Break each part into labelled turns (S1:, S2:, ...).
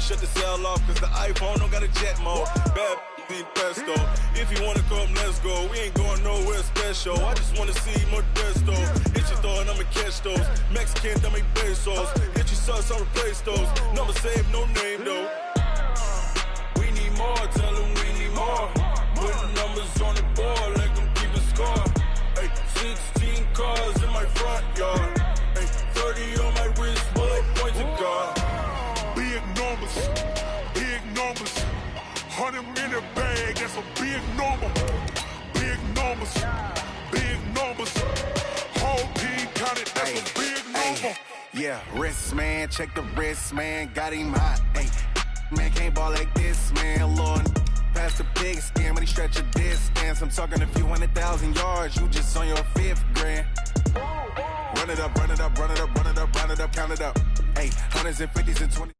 S1: shut the cell off, cause the iPhone don't got a jet mode. Bad in pesto. If you wanna come, let's go. We ain't going nowhere special. I just wanna see Modesto. Hit your throw and I'ma catch those. Mexican, dame pesos. Hit your sus, I'll replace those. Number save, no name though. We need more, tell them we need more. Putting numbers on the board, let them keep a score. Ay, 16 cars in my front yard. Ay, 30 on my wrist, bullet point to God.
S2: Big numbers, big numbers. 100 in the bag, that's a big number. Big numbers, big numbers. Whole team counted, that's a big number.
S3: Yeah, wrist man, check the wrist man, got him hot. Ay, man can't ball like this, man. Lord, past the big skin when he stretch a distance. I'm talking a few 100,000 yards, you just on your 5th grand. Run it up, run it up, run it up, run it up, run it up, count it up. Hey, 100s and 50s and 20s.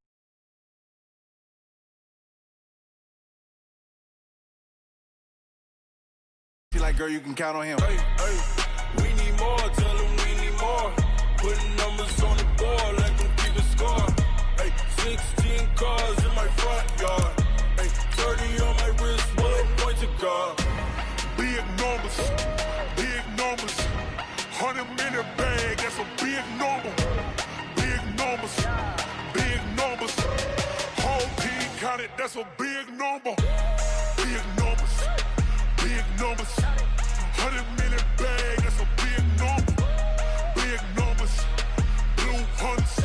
S3: Feel like, girl, you can count on him.
S1: Hey, hey, we need more, tell them we need more. Putting numbers on the board, let them keep a score. Hey, 16 cars in my front yard. Hey, 30 on my wrist, bullet point to God.
S2: Big numbers, big numbers. 100 in the bag, that's a big number. Big numbers, big numbers. Whole team counted, that's a big number. Big numbers, big numbers. 100 in the bag, that's a big number. Big numbers, blue hunts.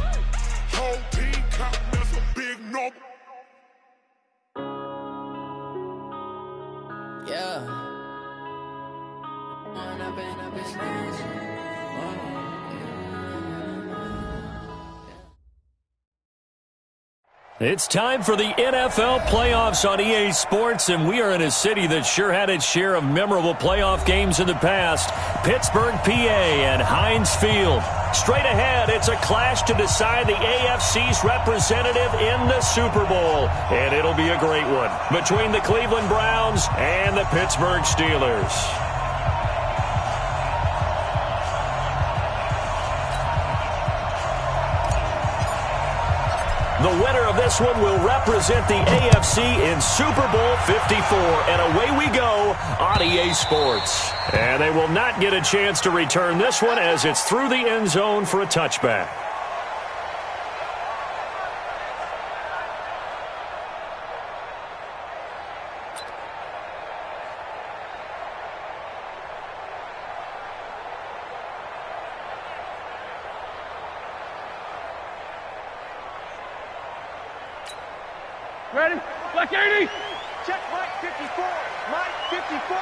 S2: Whole team counting, that's a big number.
S4: Yeah.
S5: It's time for the NFL playoffs on EA Sports, and we are in a city that sure had its share of memorable playoff games in the past. Pittsburgh, PA, and Heinz Field. Straight ahead, it's a clash to decide the AFC's representative in the Super Bowl, and it'll be a great one between the Cleveland Browns and the Pittsburgh Steelers. The winner of this one will represent the AFC in Super Bowl 54. And away we go on EA Sports. And they will not get a chance to return this one as it's through the end zone for a touchback.
S6: Ready? Black 80.
S7: Check Mike 54. Mike 54.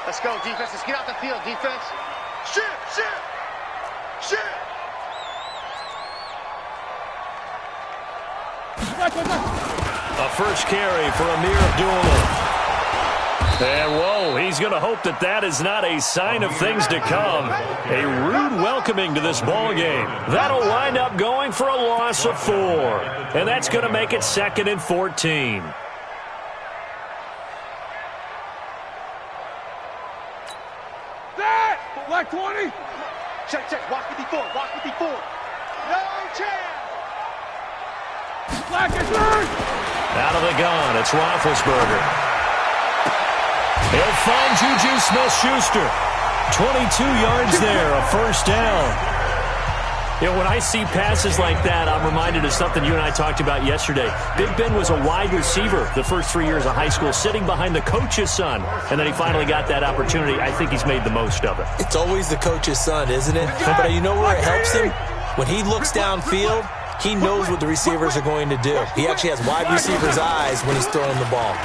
S7: Let's go, defense. Let's get out the field, defense. Shoot, shoot, shoot.
S5: A first carry for Amir Abdullah. And, whoa, he's going to hope that that is not a sign of things to come. A rude welcoming to this ball game. That'll wind up going for a loss of 4. And that's going to make it 2nd and 14.
S6: That! Black 20.
S7: Check, check. Walk 54. Walk 54. No chance.
S6: Black is third.
S5: Out of the gun, it's Roethlisberger. He'll find Juju Smith-Schuster. 22 yards there, a first down. You know, when I see passes like that, I'm reminded of something you and I talked about yesterday. Big Ben was a wide receiver the first 3 years of high school, sitting behind the coach's son, and then he finally got that opportunity. I think he's made the most of it.
S8: It's always the coach's son, isn't it? But you know where it helps him? When he looks downfield, he knows what the receivers are going to do. He actually has wide receiver's eyes when he's throwing the ball.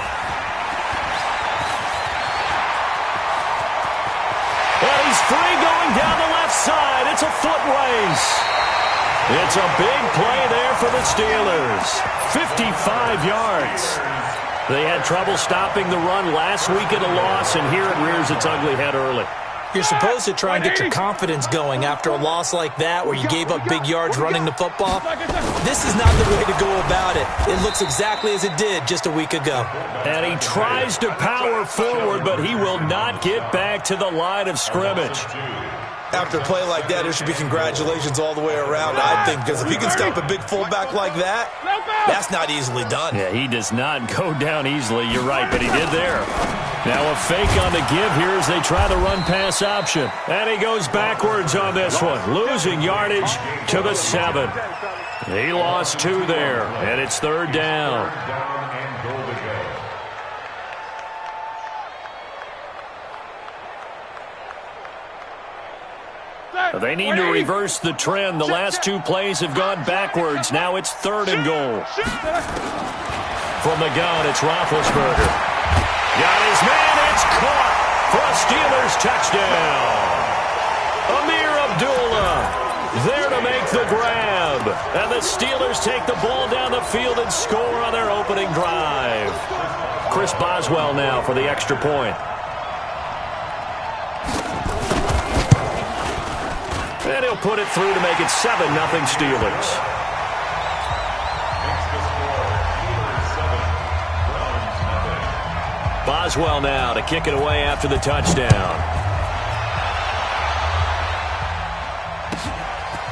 S5: And he's free going down the left side. It's a foot race. It's a big play there for the Steelers. 55 yards. They had trouble stopping the run last week in a loss, and here it rears its ugly head early.
S8: You're supposed to try and get your confidence going after a loss like that where you gave up big yards running the football. This is not the way to go about it. It looks exactly as it did just a week ago.
S5: And he tries to power forward, but he will not get back to the line of scrimmage.
S8: After a play like that, there should be congratulations all the way around, I think, because if you can stop a big fullback like that, that's not easily done.
S5: Yeah, he does not go down easily. You're right, but he did there. Now a fake on the give here as they try the run-pass option. And he goes backwards on this one, losing yardage to the 7. He lost 2 there, and it's 3rd down. They need to reverse the trend. The last 2 plays have gone backwards. Now it's 3rd and goal. From the gun, it's Roethlisberger. Got his man. It's caught for a Steelers touchdown. Amir Abdullah there to make the grab. And the Steelers take the ball down the field and score on their opening drive. Chris Boswell now for the extra point. And he'll put it through to make it 7-0 Steelers. Boswell now to kick it away after the touchdown.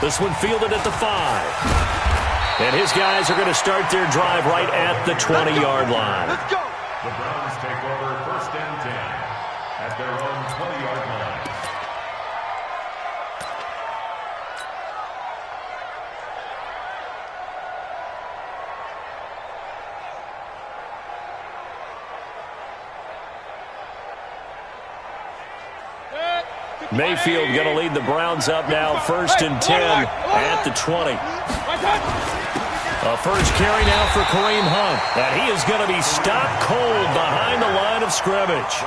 S5: This one fielded at the 5. And his guys are going to start their drive right at the 20-yard line.
S2: Let's go. The Browns take over 1st and 10 at their own 20-yard line.
S5: Mayfield going to lead the Browns up now, 1st and 10 at the 20. A first carry now for Kareem Hunt. And he is going to be stopped cold behind the line of scrimmage.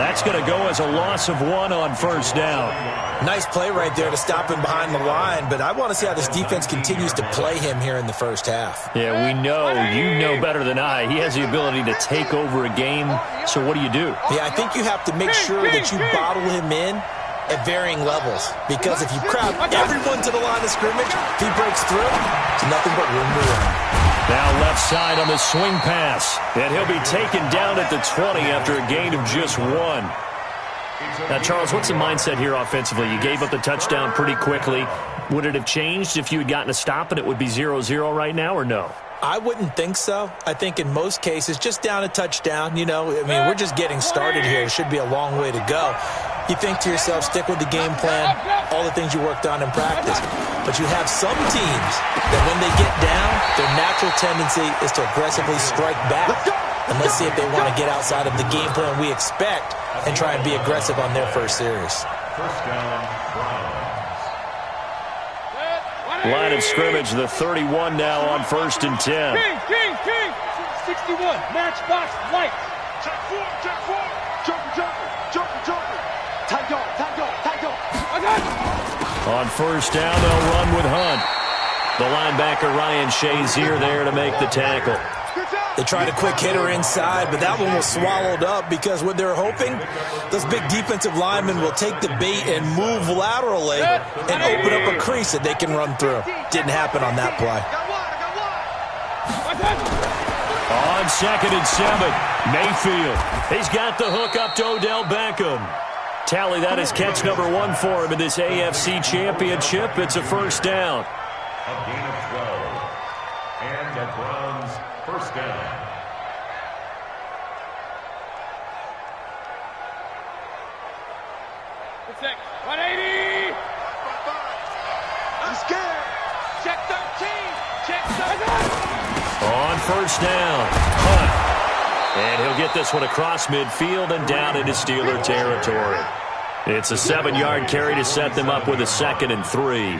S5: That's going to go as a loss of 1 on 1st down.
S8: Nice play right there to stop him behind the line, but I want to see how this defense continues to play him here in the 1st half.
S5: Yeah, we know. You know better than I. He has the ability to take over a game, so what do you do?
S8: Yeah, I think you have to make sure that you bottle him in at varying levels, because if you crowd everyone to the line of scrimmage, if he breaks through, it's nothing but room to run.
S5: Now left side on the swing pass, and he'll be taken down at the 20 after a gain of just 1. Now, Charles, what's the mindset here offensively? You gave up the touchdown pretty quickly. Would it have changed if you had gotten a stop and it would be 0-0 right now, or no?
S8: I wouldn't think so. I think in most cases, just down a touchdown, you know, I mean, we're just getting started here. It should be a long way to go. You think to yourself, stick with the game plan, all the things you worked on in practice. But you have some teams that when they get down, their natural tendency is to aggressively strike back. And let's see if they want to get outside of the game plan we expect and try and be aggressive on their first series.
S2: 1st down, Browns.
S5: Line of scrimmage, the 31 now on 1st and 10.
S6: King. 61, matchbox, light.
S2: Check 4. Jumper.
S7: Tight go.
S5: On 1st down, they'll run with Hunt. The linebacker, Ryan Shazier, there to make the tackle.
S8: They tried a quick hitter inside, but that one was swallowed up because what they're hoping, those big defensive linemen will take the bait and move laterally and open up a crease that they can run through. Didn't happen on that play.
S5: On 2nd and 7, Mayfield. He's got the hook up to Odell Beckham. Tally, that is catch number 1 for him in this AFC Championship. It's a 1st down.
S2: A gain of 12. And the Browns 1st down.
S6: It's 180.
S7: I'm scared.
S6: Check 13. Check 13.
S5: On 1st down, Hunt. And he'll get this one across midfield and down into Steeler territory. It's a 7-yard carry to set them up with a 2nd and 3.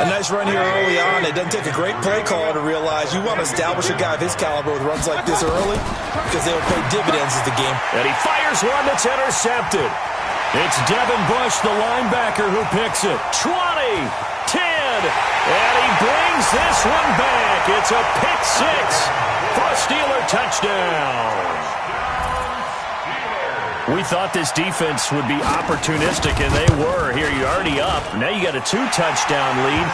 S8: A nice run here early on. It doesn't take a great play caller to realize you want to establish a guy of his caliber with runs like this early because they will pay dividends as the game.
S5: And he fires one that's intercepted. It's Devin Bush, the linebacker, who picks it. 20, 10, and he brings this one back. It's a pick 6 for a Steeler touchdown. We thought this defense would be opportunistic, and they were. Here, you're already up. Now you got a 2-touchdown lead.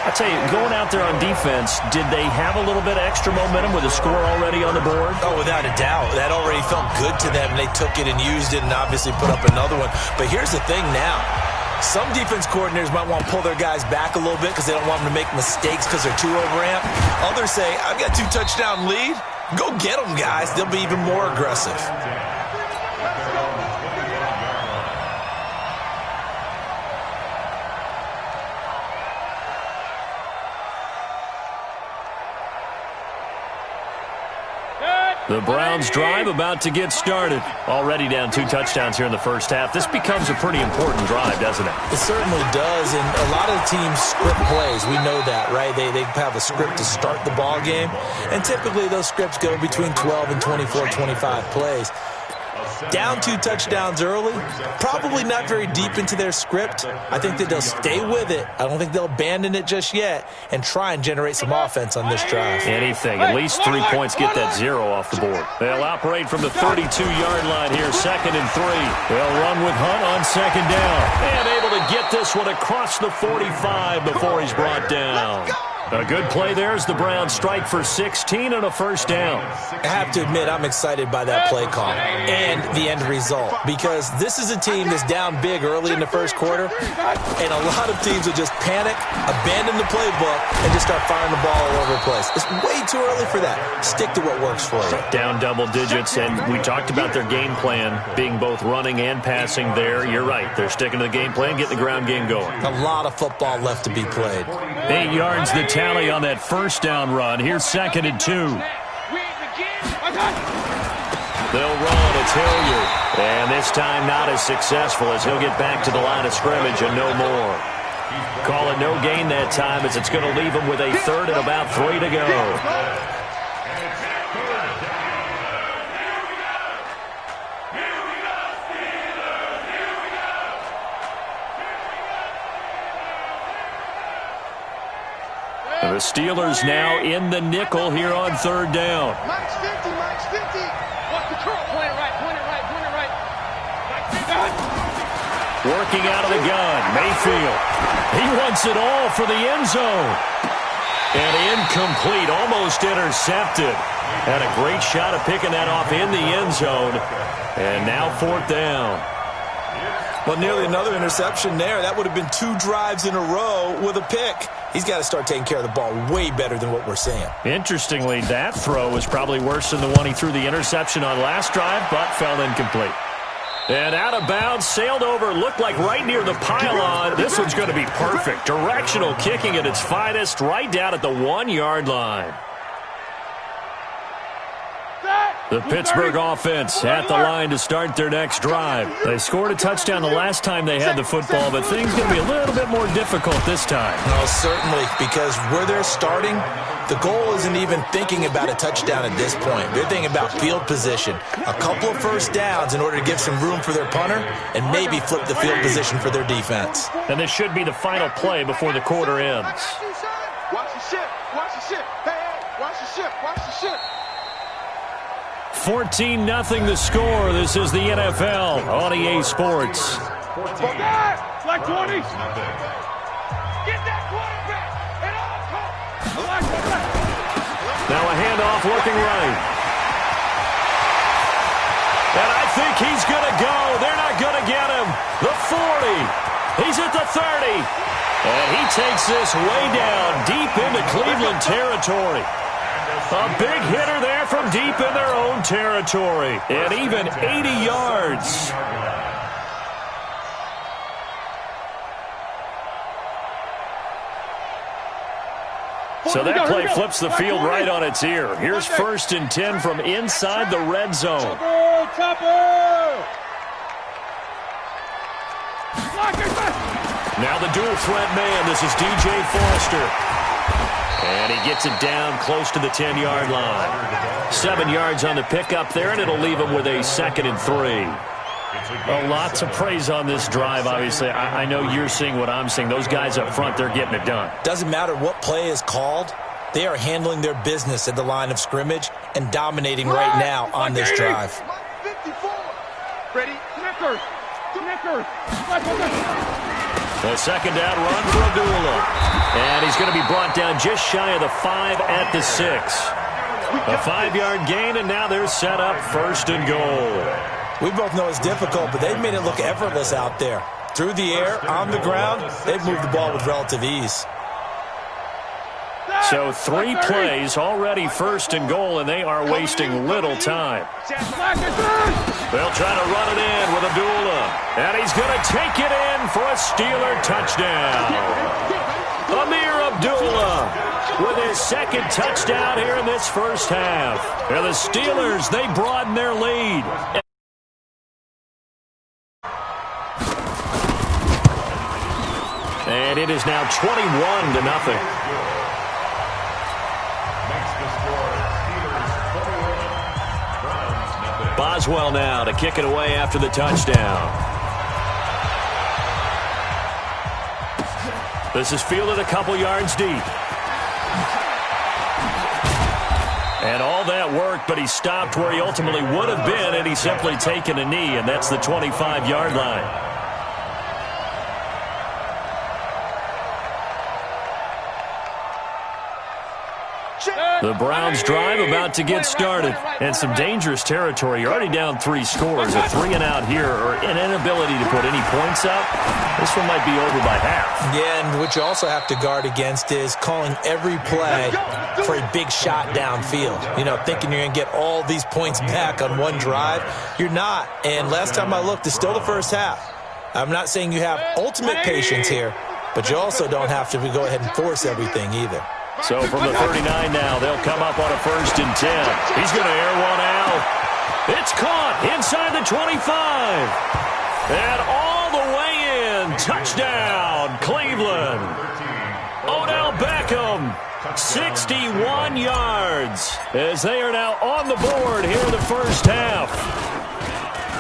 S5: I tell you, going out there on defense, did they have a little bit of extra momentum with a score already on the board?
S8: Oh, without a doubt. That already felt good to them. They took it and used it and obviously put up another one. But here's the thing now. Some defense coordinators might want to pull their guys back a little bit because they don't want them to make mistakes because they're too overamped. Others say, I've got 2-touchdown lead. Go get them, guys. They'll be even more aggressive.
S5: The Browns drive about to get started. Already down 2 touchdowns here in the first half. This becomes a pretty important drive, doesn't it?
S8: It certainly does, and a lot of the teams script plays. We know that, right? They have a script to start the ball game, and typically those scripts go between 12 and 24, 25 plays. Down 2 touchdowns early, probably not very deep into their script. I think that they'll stay with it. I don't think they'll abandon it just yet and try and generate some offense on this drive.
S5: Anything. At least 3 points get that 0 off the board. They'll operate from the 32-yard line here, 2nd and 3. They'll run with Hunt on 2nd down. And able to get this one across the 45 before he's brought down. A good play there as the Browns strike for 16 and a first down.
S8: I have to admit, I'm excited by that play call and the end result because this is a team that's down big early in the first quarter, and a lot of teams will just panic, abandon the playbook, and just start firing the ball all over the place. It's way too early for that. Stick to what works for you.
S5: Down double digits, and we talked about their game plan being both running and passing there. You're right. They're sticking to the game plan, getting the ground game going.
S8: A lot of football left to be played.
S5: 8 yards the tally on that first down run. Here's 2nd and 2. They'll run. It's Hilliard. And this time not as successful as he'll get back to the line of scrimmage and no more. Call it no gain that time as it's going to leave him with a 3rd and about 3 to go. The Steelers now in the nickel here on 3rd down.
S7: Mike's 50, Mike's 50.
S6: What's the curl? Point it right, point it right, point it right.
S5: Working out of the gun, Mayfield. He wants it all for the end zone. And incomplete, almost intercepted. Had a great shot of picking that off in the end zone. And now 4th down.
S8: Well, nearly another interception there. That would have been 2 drives in a row with a pick. He's got to start taking care of the ball way better than what we're seeing.
S5: Interestingly, that throw was probably worse than the one he threw the interception on last drive, but fell incomplete. And out of bounds, sailed over, looked like right near the pylon. This one's going to be perfect. Directional kicking at its finest, right down at the 1-yard line. The Pittsburgh offense at the line to start their next drive. They scored a touchdown the last time they had the football, but things going to be a little bit more difficult this time.
S8: No, certainly, because where they're starting, the goal isn't even thinking about a touchdown at this point. They're thinking about field position, a couple of first downs in order to give some room for their punter and maybe flip the field position for their defense.
S5: And this should be the final play before the quarter ends.
S7: Watch the ship, watch the ship. Hey, hey, watch the ship, watch the ship.
S5: 14-0 the score. This is the NFL on EA Sports.
S6: Like 20. Get that quarterback at all costs.
S5: Now a handoff looking right. And I think he's going to go. They're not going to get him. The 40. He's at the 30. And he takes this way down deep into Cleveland territory. A big hitter there from deep in their own territory. And even 80 yards. So that play flips the field right on its ear. Here's 1st and 10 from inside the red zone. Now the dual threat man. This is DJ Foster. And he gets it down close to the 10-yard line. 7 yards on the pickup there, and it'll leave him with a 2nd and 3. A lot to praise on this drive, obviously. I know you're seeing what I'm seeing. Those guys up front, they're getting it done.
S8: Doesn't matter what play is called. They are handling their business at the line of scrimmage and dominating right now on this drive.
S7: 54. Ready?
S6: Connectors.
S5: The 2nd down run for Abdullah. And he's going to be brought down just shy of the 5 at the 6. A 5-yard gain, and now they're set up 1st and goal.
S8: We both know it's difficult, but they've made it look effortless out there. through the air, on the ground, they've moved the ball with relative ease.
S5: So 3 plays, already first and goal, and they are wasting little time. They'll try to run it in with Abdullah. And he's going to take it in for a Steeler touchdown. Amir Abdullah with his second touchdown here in this first half. And the Steelers, they broaden their lead. And it is now 21-0. Boswell now to kick it away after the touchdown. This is fielded a couple yards deep. And all that worked, but he stopped where he ultimately would have been, and he's simply taken a knee, and that's the 25-yard line. The Browns drive about to get started, and some dangerous territory. You're already down 3 scores. A 3-and-out here, or an inability to put any points up. This one might be over by half.
S8: Yeah, and what you also have to guard against is calling every play for a big shot downfield. You know, thinking you're going to get all these points back on one drive. You're not. And last time I looked, it's still the first half. I'm not saying you have ultimate patience here, but you also don't have to go ahead and force everything either.
S5: So from the 39 now, they'll come up on a 1st and 10. He's going to air one out. It's caught inside the 25. And all the way in. Touchdown, Cleveland. Odell Beckham, 61 yards, as they are now on the board here in the first half.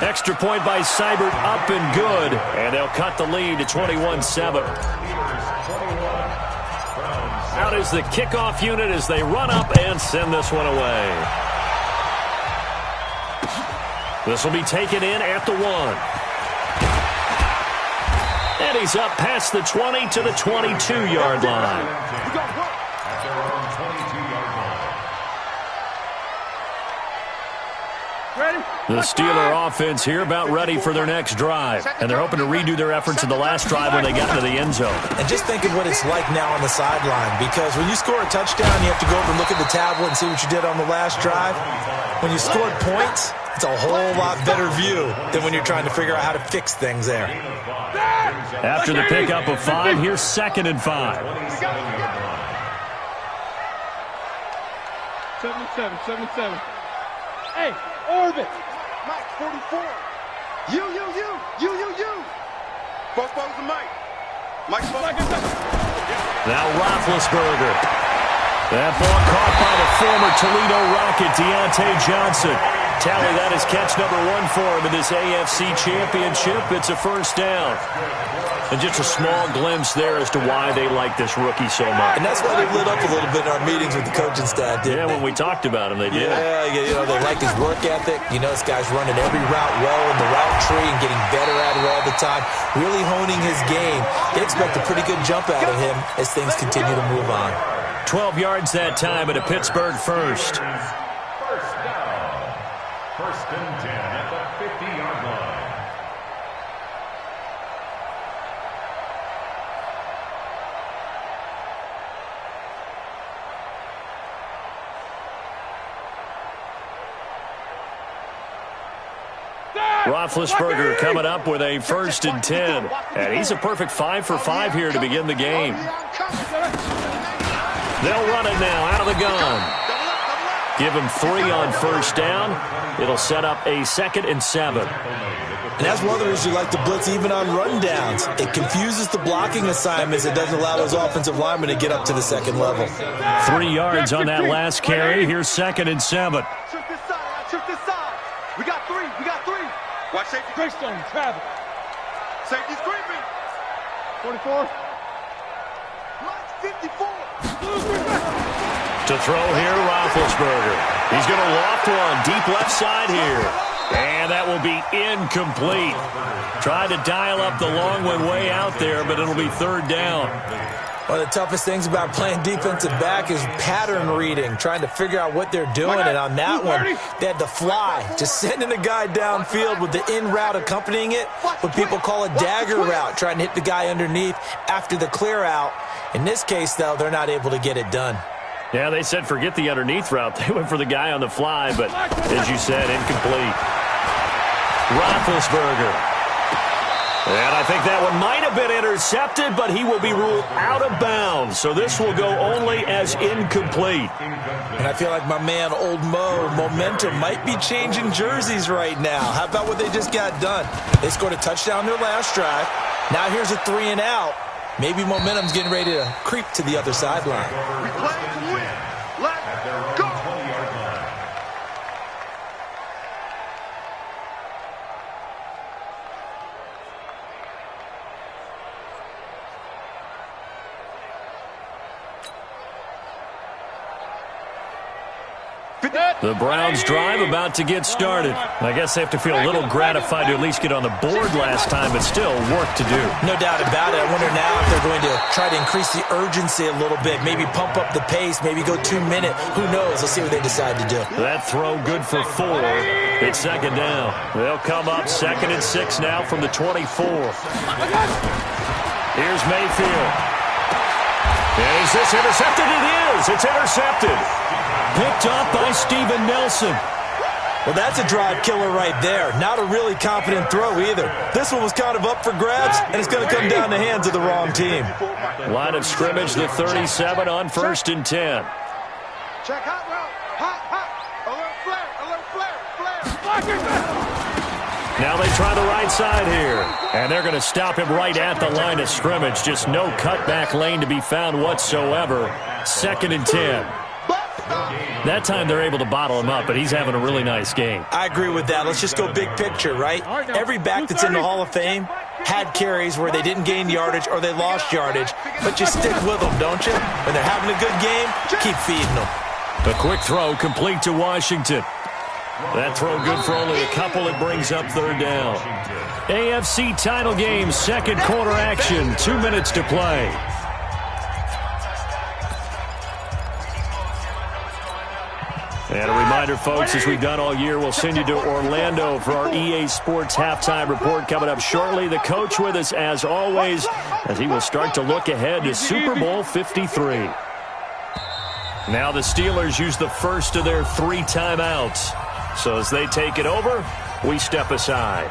S5: Extra point by Seibert, up and good. And they'll cut the lead to 21-7. Out is the kickoff unit as they run up and send this one away. This will be taken in at the 1. And he's up past the 20 to the 22-yard line. The Steeler offense here about ready for their next drive. And they're hoping to redo their efforts in the last drive when they got into the end zone.
S8: And just think of what it's like now on the sideline. Because when you score a touchdown, you have to go over and look at the tablet and see what you did on the last drive. When you scored points, it's a whole lot better view than when you're trying to figure out how to fix things there.
S5: After the pickup of 5, here's 2nd and 5.
S6: 7-7. Hey, orbit.
S7: Mike, 44. You. Both balls to Mike. Mike's ball.
S5: Now Roethlisberger. That ball caught by the former Toledo Rocket, Deontay Johnson. Tally, that is catch number 1 for him in this AFC Championship. It's a first down. And just a small glimpse there as to why they like this rookie so much.
S8: And that's why they lit up a little bit in our meetings with the coaching staff, didn't they?
S5: When we talked about him, they did.
S8: Yeah, you know, they like his work ethic. You know, this guy's running every route well in the route tree and getting better at it all the time, really honing his game. They expect a pretty good jump out of him as things continue to move on.
S5: 12 yards that time at a Pittsburgh first.
S2: First down. 1st and 10 at the 50-yard line.
S5: Roethlisberger coming up with a 1st and 10. And he's a perfect 5 for 5 here to begin the game. They'll run it now out of the gun. Give him 3 on 1st down. It'll set up a 2nd and 7.
S8: And that's one of the reasons you like to blitz even on rundowns. It confuses the blocking assignments. It doesn't allow those offensive linemen to get up to the 2nd level.
S5: 3 yards on that last carry. Here's 2nd and 7.
S7: Trick this side. We got 3. Watch safety.
S6: Greystone, travel.
S7: Safety's creeping.
S6: 44.
S7: Mike, 54.
S5: To throw here, Roethlisberger. He's going to loft one deep left side here. And that will be incomplete. Tried to dial up the long one way out there, but it'll be 3rd down.
S8: One of the toughest things about playing defensive back is pattern reading, trying to figure out what they're doing. And on that one, they had to fly, just sending a guy downfield with the in route accompanying it, what people call a dagger route, trying to hit the guy underneath after the clear out. In this case, though, they're not able to get it done.
S5: Yeah, they said forget the underneath route. They went for the guy on the fly, but as you said, incomplete. Roethlisberger. And I think that one might have been intercepted, but he will be ruled out of bounds. So this will go only as incomplete.
S8: And I feel like my man, Old Mo, momentum might be changing jerseys right now. How about what they just got done? They scored a touchdown their last drive. Now here's a 3 and out. Maybe momentum's getting ready to creep to the other sideline.
S7: We play to win. Let's go.
S5: The Browns drive about to get started. I guess they have to feel a little gratified to at least get on the board last time, but still work to do.
S8: No doubt about it. I wonder now if they're going to try to increase the urgency a little bit, maybe pump up the pace, maybe go 2-minute. Who knows? Let's see what they decide to do.
S5: That throw good for 4. It's second down. They'll come up 2nd and 6 now from the 24. Here's Mayfield. Is this intercepted? It is. It's intercepted. Picked up by Steven Nelson.
S8: Well, that's a drive killer right there. Not a really confident throw either. This one was kind of up for grabs, and it's going to come down the hands of the wrong team.
S5: Line of scrimmage, the 37 on 1st and 10.
S7: Check hot route. Hot. Alert flare.
S5: Now they try the right side here. And they're going to stop him right at the line of scrimmage. Just no cutback lane to be found whatsoever. 2nd and 10. That time they're able to bottle him up, but he's having a really nice game.
S8: I agree with that. Let's just go big picture, right? Every back that's in the Hall of Fame had carries where they didn't gain yardage or they lost yardage, but you stick with them, don't you? When they're having a good game, keep feeding them.
S5: A quick throw complete to Washington. That throw good for only a couple. It brings up 3rd down. AFC title game, 2nd quarter action, 2 minutes to play. And a reminder, folks, as we've done all year, we'll send you to Orlando for our EA Sports halftime report coming up shortly. The coach with us, as always, as he will start to look ahead to Super Bowl 53. Now the Steelers use the first of their 3 timeouts. So as they take it over, we step aside.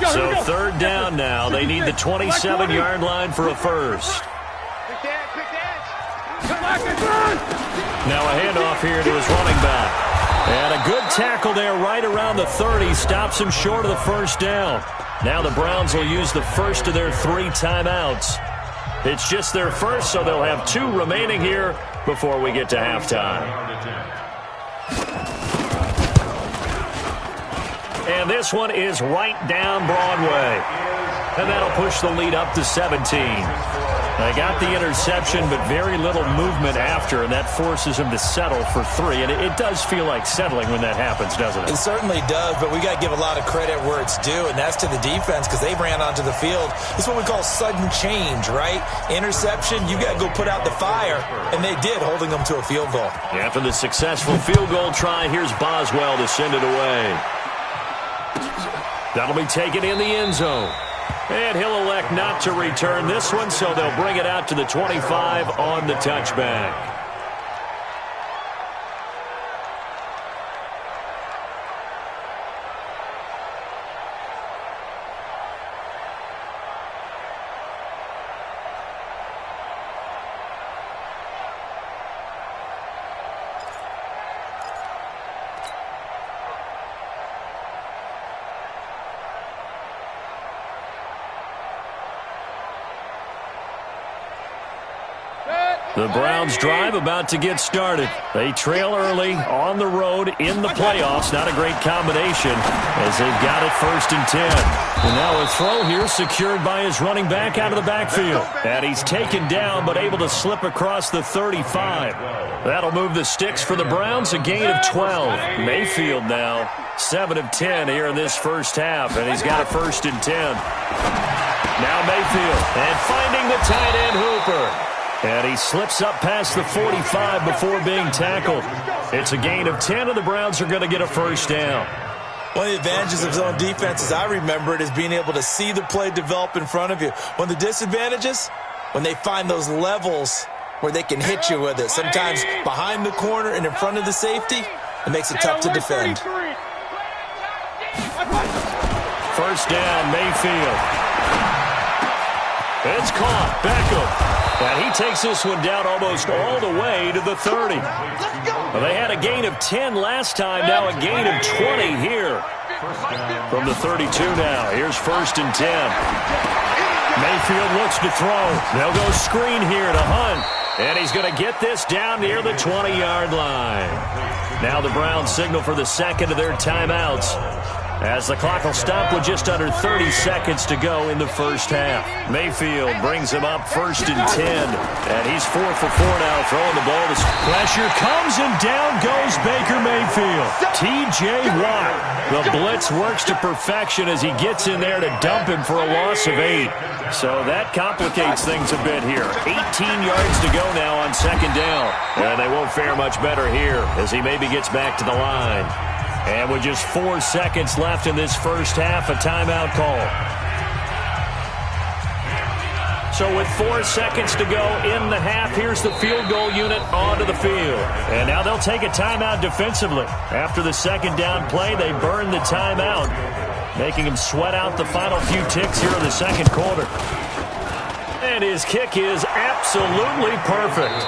S5: So 3rd down now. They need the 27-yard line for a first. Now a handoff here to his running back. And a good tackle there right around the 30. Stops him short of the first down. Now the Browns will use the first of their 3 timeouts. It's just their first, so they'll have 2 remaining here before we get to halftime. And this one is right down Broadway. And that'll push the lead up to 17. They got the interception, but very little movement after, and that forces him to settle for 3. And it does feel like settling when that happens, doesn't it?
S8: It certainly does, but we got to give a lot of credit where it's due, and that's to the defense because they ran onto the field. This is what we call sudden change, right? Interception, you got to go put out the fire, and they did, holding them to a field goal.
S5: After the successful field goal try, here's Boswell to send it away. That'll be taken in the end zone. And he'll elect not to return this one, so they'll bring it out to the 25 on the touchback. The Browns drive about to get started. They trail early on the road in the playoffs. Not a great combination as they've got it 1st and 10. And now a throw here secured by his running back out of the backfield. And he's taken down but able to slip across the 35. That'll move the sticks for the Browns, a gain of 12. Mayfield now 7 of 10 here in this first half, and he's got a 1st and 10. Now Mayfield, and finding the tight end Hooper. And he slips up past the 45 before being tackled. It's a gain of 10, and the Browns are going to get a 1st down.
S8: One of the advantages of zone defense, as I remember it, is being able to see the play develop in front of you. One of the disadvantages, when they find those levels where they can hit you with it, sometimes behind the corner and in front of the safety, it makes it tough to defend.
S5: 1st down, Mayfield. It's caught. Beckham. And he takes this one down almost all the way to the 30. Well, they had a gain of 10 last time, now a gain of 20 here. From the 32 now, here's 1st and 10. Mayfield looks to throw. They'll go screen here to Hunt. And he's going to get this down near the 20-yard line. Now the Browns signal for the second of their timeouts, as the clock will stop with just under 30 seconds to go in the first half. Mayfield brings him up 1st and 10, and he's 4 for 4 now, throwing the ball. Pressure comes, and down goes Baker Mayfield. T.J. Watt. The blitz works to perfection as he gets in there to dump him for a loss of 8. So that complicates things a bit here. 18 yards to go now on 2nd down, and they won't fare much better here as he maybe gets back to the line. And with just 4 seconds left in this first half, a timeout call. So with 4 seconds to go in the half, here's the field goal unit onto the field. And now they'll take a timeout defensively. After the 2nd down play, they burn the timeout, making him sweat out the final few ticks here in the 2nd quarter. And his kick is absolutely perfect.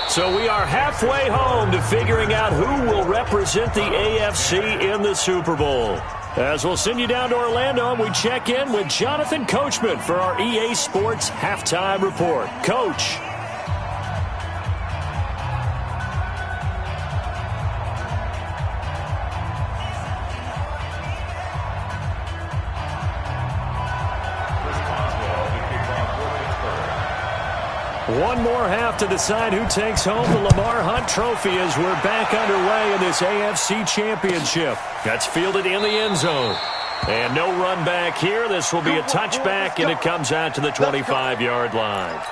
S5: So we are halfway home to figuring out who will represent the AFC in the Super Bowl. As we'll send you down to Orlando, and we check in with Jonathan Coachman for our EA Sports Halftime Report. Coach. One more half to decide who takes home the Lamar Hunt Trophy as we're back underway in this AFC Championship. That's fielded in the end zone. And no run back here. This will be a touchback, and it comes out to the 25-yard line.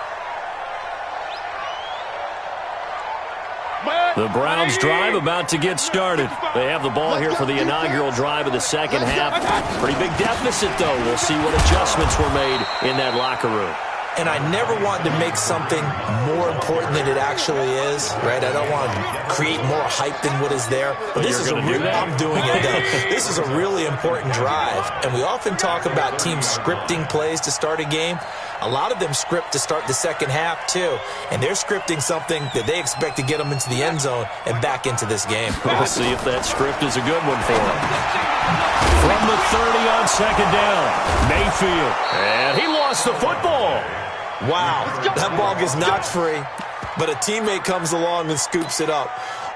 S5: The Browns drive about to get started. They have the ball here for the inaugural drive of the 2nd half. Pretty big deficit, though. We'll see what adjustments were made in that locker room.
S8: And I never want to make something more important than it actually is, right? I don't want to create more hype than what is there. But this is I'm doing it, though. This is a really important drive. And we often talk about teams scripting plays to start a game. A lot of them script to start the 2nd half, too. And they're scripting something that they expect to get them into the end zone and back into this game.
S5: We'll see if that script is a good one for them. From the 30 on 2nd down, Mayfield. And he lost the football.
S8: Wow, that ball gets knocked free, but a teammate comes along and scoops it up.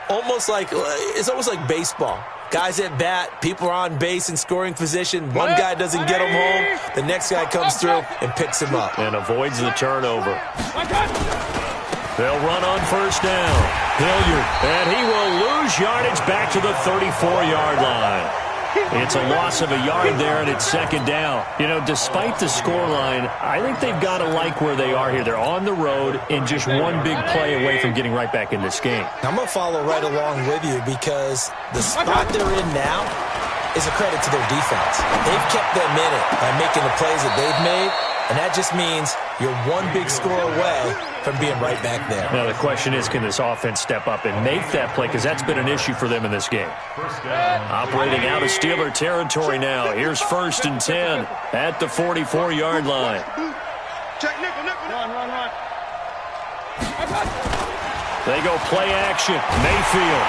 S8: It's almost like baseball. Guys at bat, people are on base in scoring position. One guy doesn't get him home. The next guy comes through and picks him up.
S5: And avoids the turnover. They'll run on 1st down. Hilliard, and he will lose yardage back to the 34-yard line. It's a loss of a yard there, and it's 2nd down. You know, despite the scoreline, I think they've got to like where they are here. They're on the road and just one big play away from getting right back in this game.
S8: I'm going to follow right along with you because the spot they're in now is a credit to their defense. They've kept them in it by making the plays that they've made, and that just means you're one big score away from being right back there.
S5: Now, the question is, can this offense step up and make that play? Because that's been an issue for them in this game. Operating out of Steeler territory now. Here's 1st and 10 at the 44-yard line.
S7: Check nickel. Run.
S5: They go play action. Mayfield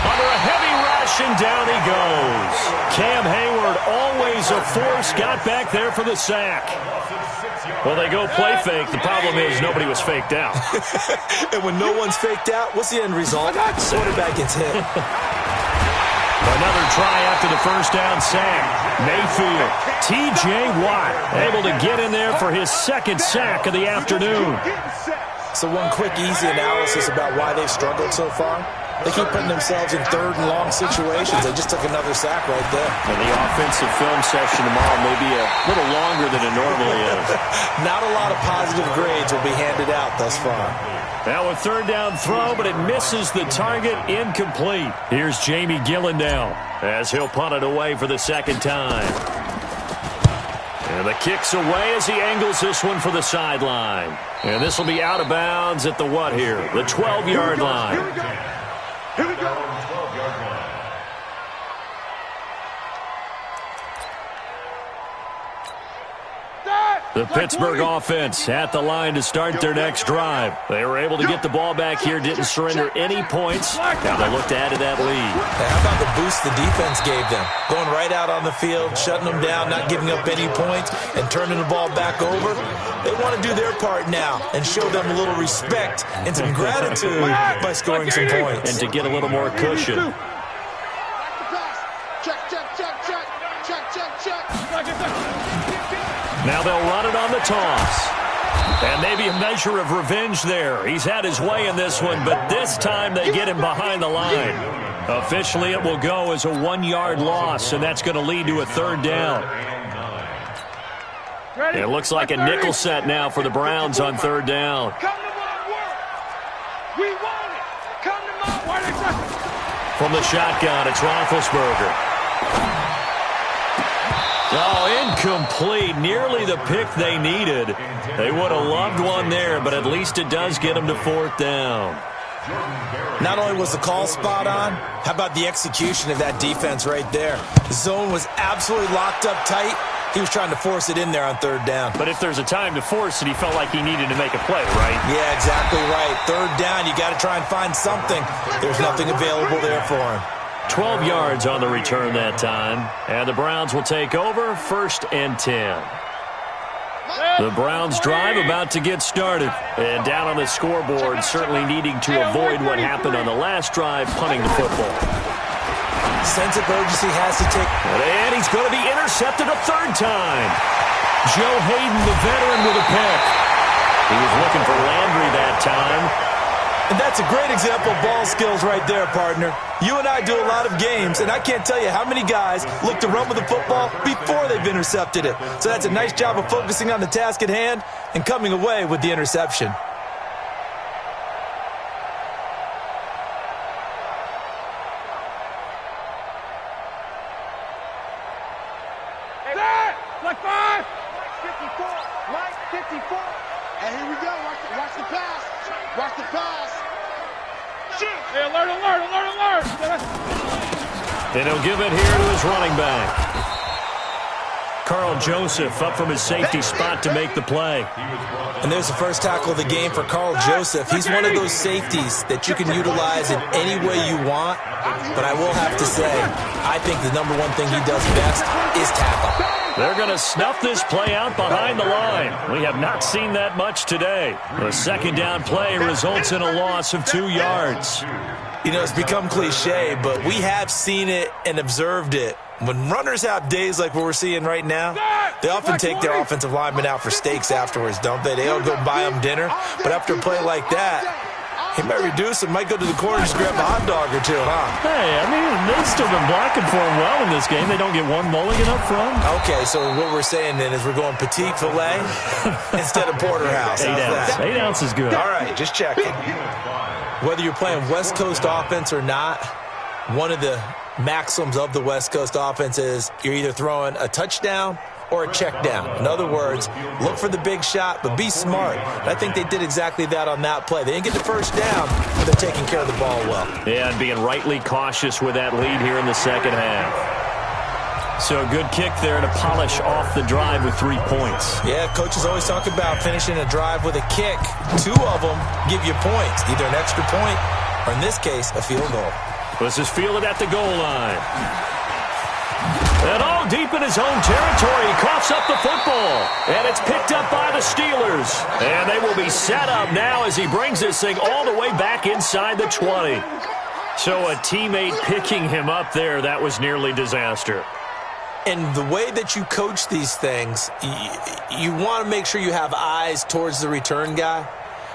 S5: under a heavy rush, and down he goes. Cam Hayward always was a force, got back there for the sack. Well, they go play fake. The problem is nobody was faked out.
S8: And when no one's faked out, what's the end result? Quarterback gets hit.
S5: Another try after the first down sack. Mayfield, T.J. Watt, able to get in there for his second sack of the afternoon.
S8: So one quick, easy analysis about why they've struggled so far. They keep putting themselves in third and long situations. They just took another sack right there.
S5: And the offensive film session tomorrow may be a little longer than it normally is.
S8: Not a lot of positive grades will be handed out thus far.
S5: Now a third down throw, but it misses the target, incomplete. Here's Jamie Gillandale as he'll punt it away for the second time. And the kick's away as he angles this one for the sideline. And this will be out of bounds at the what here? The 12-yard line.
S2: Here we go.
S5: The Pittsburgh offense at the line to start their next drive. They were able to get the ball back here, didn't surrender any points. Now they look to add to that lead.
S8: How about the boost the defense gave them? Going right out on the field, shutting them down, not giving up any points, and turning the ball back over. They want to do their part now and show them a little respect and some gratitude by scoring some points.
S5: And to get a little more cushion. Now they'll run it on the toss. And maybe a measure of revenge there. He's had his way in this one, but this time they get him behind the line. Officially, it will go as a 1-yard loss, and that's going to lead to a third down. It looks like a nickel set now for the Browns on third down. From the shotgun, it's Roethlisberger. Oh, incomplete. Nearly the pick they needed. They would have loved one there, but at least it does get them to fourth down.
S8: Not only was the call spot on, how about the execution of that defense right there? The zone was absolutely locked up tight. He was trying to force it in there on third down.
S5: But if there's a time to force it, he felt like he needed to make a play, right?
S8: Yeah, exactly right. Third down, you got to try and find something. There's nothing available there for him.
S5: 12 yards on the return that time. And the Browns will take over, 1st and 10. The Browns drive about to get started. And down on the scoreboard, certainly needing to avoid what happened on the last drive, punting the football.
S8: Sense of urgency has to take.
S5: And he's going to be intercepted a third time. Joe Hayden, the veteran, with a pick. He was looking for Landry that time.
S8: And that's a great example of ball skills right there, partner. You and I do a lot of games, and I can't tell you how many guys look to run with the football before they've intercepted it. So that's a nice job of focusing on the task at hand and coming away with the interception.
S6: Like 5.
S7: 54. Right 54. And here we go. Watch the pass. Watch the pass. Shoot.
S6: Hey, alert.
S5: And he'll give it here to his running back. Carl Joseph up from his safety spot to make the play.
S8: And there's the first tackle of the game for Carl Joseph. He's one of those safeties that you can utilize in any way you want. But I will have to say, I think the number one thing he does best is tackle.
S5: They're going to snuff this play out behind the line. We have not seen that much today. The second down play results in a loss of 2 yards.
S8: You know, it's become cliche, but we have seen it and observed it. When runners have days like what we're seeing right now, they often take their offensive linemen out for steaks afterwards, don't they? They'll go buy them dinner. But after a play like that, he might reduce it, might go to the corner and just grab a hot dog or two, huh?
S5: Hey, I mean, they've still been blocking for him well in this game. They don't get one mulligan up front.
S8: Okay, so what we're saying then is we're going petite filet instead of porterhouse.
S5: 8 ounce. 8 ounce is good.
S8: All right, just checking. Whether you're playing West Coast offense or not, one of the maxims of the West Coast offense is you're either throwing a touchdown or a check down. In other words, look for the big shot, but be smart. And I think they did exactly that on that play. They didn't get the first down, but they're taking care of the ball well.
S5: Yeah, and being rightly cautious with that lead here in the second half. So a good kick there to polish off the drive with 3 points.
S8: Yeah, coaches always talk about finishing a drive with a kick. 2 of them give you points, either an extra point or, in this case, a field goal.
S5: This is fielded at the goal line. And all deep in his own territory, he coughs up the football. And it's picked up by the Steelers. And they will be set up now as he brings this thing all the way back inside the 20. So a teammate picking him up there, that was nearly disaster.
S8: And the way that you coach these things, you want to make sure you have eyes towards the return guy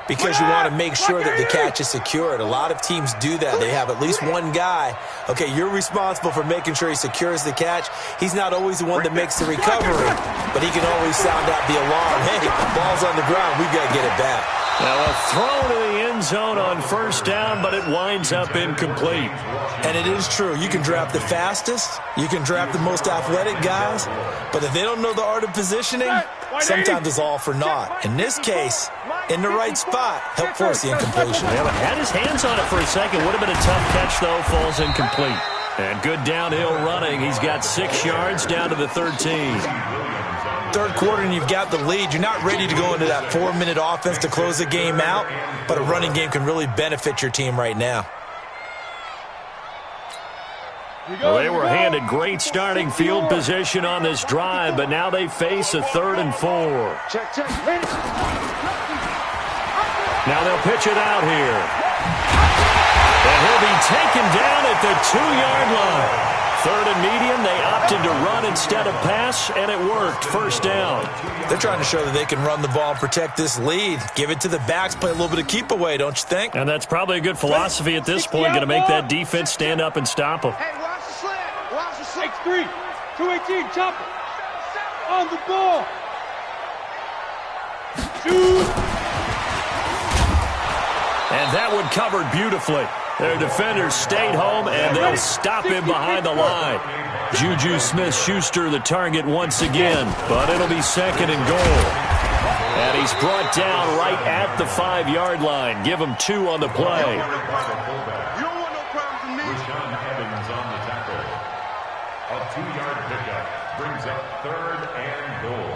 S8: because you want to make sure that the catch is secured. A lot of teams do that. They have at least one guy. Okay, you're responsible for making sure he secures the catch. He's not always the one that makes the recovery, but he can always sound out the alarm. Hey, ball's on the ground. We've got to get it back.
S5: Now a throw to the end zone on first down, but it winds up incomplete.
S8: And it is true. You can draft the fastest. You can draft the most athletic guys. But if they don't know the art of positioning, sometimes it's all for naught. In this case, in the right spot, help force the incompletion.
S5: Yeah, but had his hands on it for a second. Would have been a tough catch, though. Falls incomplete. And good downhill running. He's got 6 yards down to the 13.
S8: Third quarter and you've got the lead. You're not ready to go into that 4-minute offense to close the game out, but a running game can really benefit your team right now.
S5: Well, they were handed great starting field position on this drive, but now they face a 3rd and 4. Now they'll pitch it out here. And he'll be taken down at the 2-yard line. 3rd and medium, they opted to run instead of pass, and it worked. First down.
S8: They're trying to show that they can run the ball and protect this lead. Give it to the backs, play a little bit of keep away, don't you think?
S5: And that's probably a good philosophy at this point, going to make that defense stand up and stop them.
S7: Hey, watch the slant. Watch the slant.
S6: X3, 218, chop it. On the ball. Shoot.
S5: And that one covered beautifully. Their defenders stayed home, and they'll stop him behind the line. Juju Smith-Schuster the target once again, but it'll be 2nd and goal. And he's brought down right at the 5-yard line. Give him 2 on the play.
S2: You don't want no problem from me. Rashawn Evans on the tackle. A 2-yard pickup brings up 3rd and goal.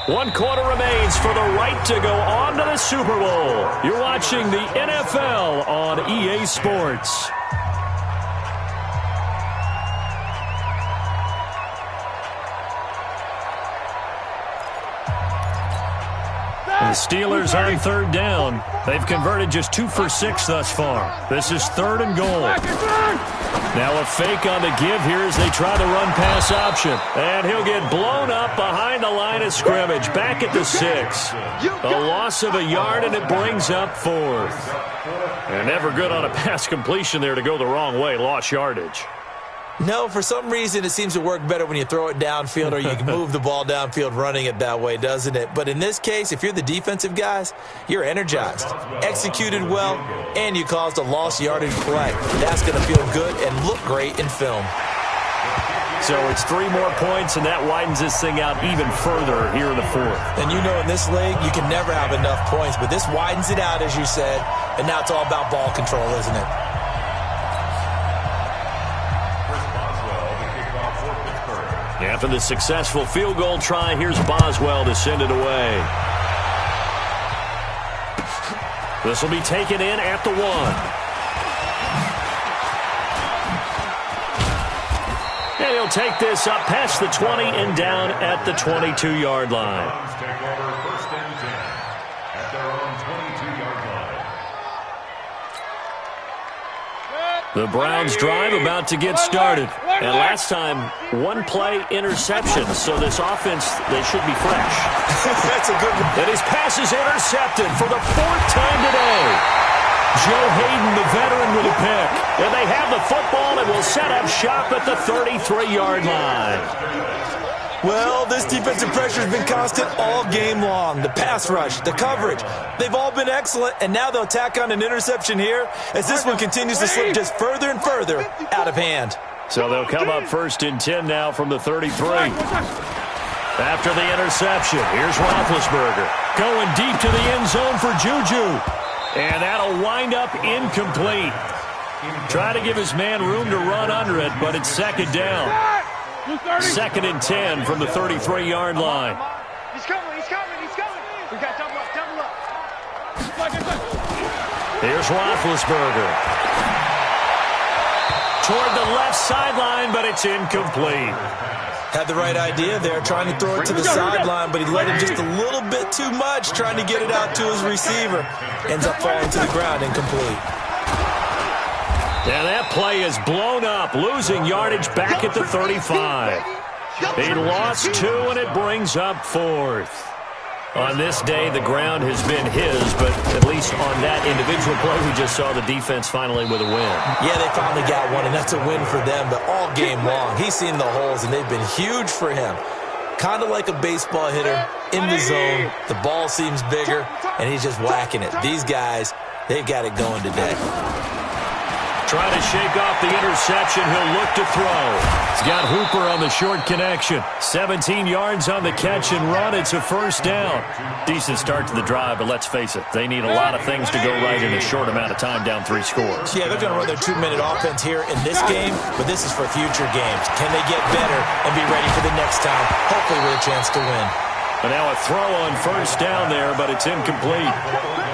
S5: 1 quarter remains for the right to go on to the Super Bowl. You're watching the NFL on EA Sports. The Steelers on 3rd down. They've converted just 2 for 6 thus far. This is 3rd and goal. Now a fake on the give here as they try the run-pass option. And he'll get blown up behind the line of scrimmage. Back at the 6. A loss of a yard, and it brings up 4th. And never good on a pass completion there to go the wrong way. Lost yardage.
S8: No, for some reason it seems to work better when you throw it downfield or you can move the ball downfield running it that way, doesn't it? But in this case, if you're the defensive guys, you're energized, executed well, and you caused a lost yardage play. That's going to feel good and look great in film.
S5: So it's 3 more points, and that widens this thing out even further here in the 4th.
S8: And you know in this league, you can never have enough points, but this widens it out, as you said, and now it's all about ball control, isn't it?
S5: After the successful field goal try, here's Boswell to send it away. This will be taken in at the 1. And he'll take this up past the 20 and down at the 22-yard line.
S2: Take over 1st and 10 at their own 22-yard line.
S5: The Browns drive about to get started. And last time, 1 play interception. So this offense, they should be fresh.
S8: That's a good one.
S5: And his pass is intercepted for the 4th time today. Joe Hayden, the veteran, with a pick. And they have the football and will set up shop at the 33-yard line.
S8: Well, this defensive pressure has been constant all game long. The pass rush, the coverage, they've all been excellent, and now they'll tack on an interception here as this one continues to slip just further and further out of hand.
S5: So they'll come up 1st and 10 now from the 33. After the interception, here's Roethlisberger going deep to the end zone for Juju. And that'll wind up incomplete. Try to give his man room to run under it, but it's 2nd down. 2nd and 10 from the 33-yard line.
S7: He's coming, he's coming, he's coming. We got double up, double up.
S5: Here's Roethlisberger. toward the left sideline, but it's incomplete.
S8: Had the right idea there, trying to throw it to the sideline, but he let it just a little bit too much, trying to get it out to his receiver. Ends up falling to the ground, incomplete.
S5: And that play is blown up, losing yardage back at the 35. He lost 2, and it brings up 4th. On this day, the ground has been his, but at least on that individual play, we just saw the defense finally with a win.
S8: Yeah, they finally got one, and that's a win for them, but all game long, he's seen the holes, and they've been huge for him. Kind of like a baseball hitter in the zone. The ball seems bigger, and he's just whacking it. These guys, they've got it going today.
S5: Trying to shake off the interception. He'll look to throw. He's got Hooper on the short connection. 17 yards on the catch and run. It's a first down. Decent start to the drive, but let's face it, they need a lot of things to go right in a short amount of time, down 3 scores.
S8: Yeah, they're going to run their 2-minute offense here in this game, but this is for future games. Can they get better and be ready for the next time, hopefully with a chance to win?
S5: And now a throw on first down there, but it's incomplete.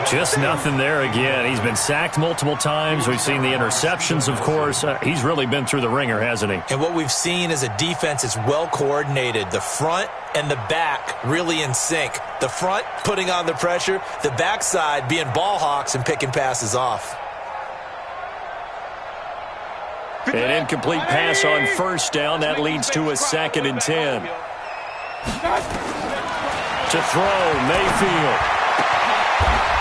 S5: Just nothing there again. He's been sacked multiple times. We've seen the interceptions, of course. He's really been through the ringer, hasn't he?
S8: And what we've seen is a defense that's well coordinated. The front and the back really in sync. The front putting on the pressure, the backside being ball hawks and picking passes off.
S5: An incomplete pass on first down. That leads to a 2nd and 10. To throw, Mayfield.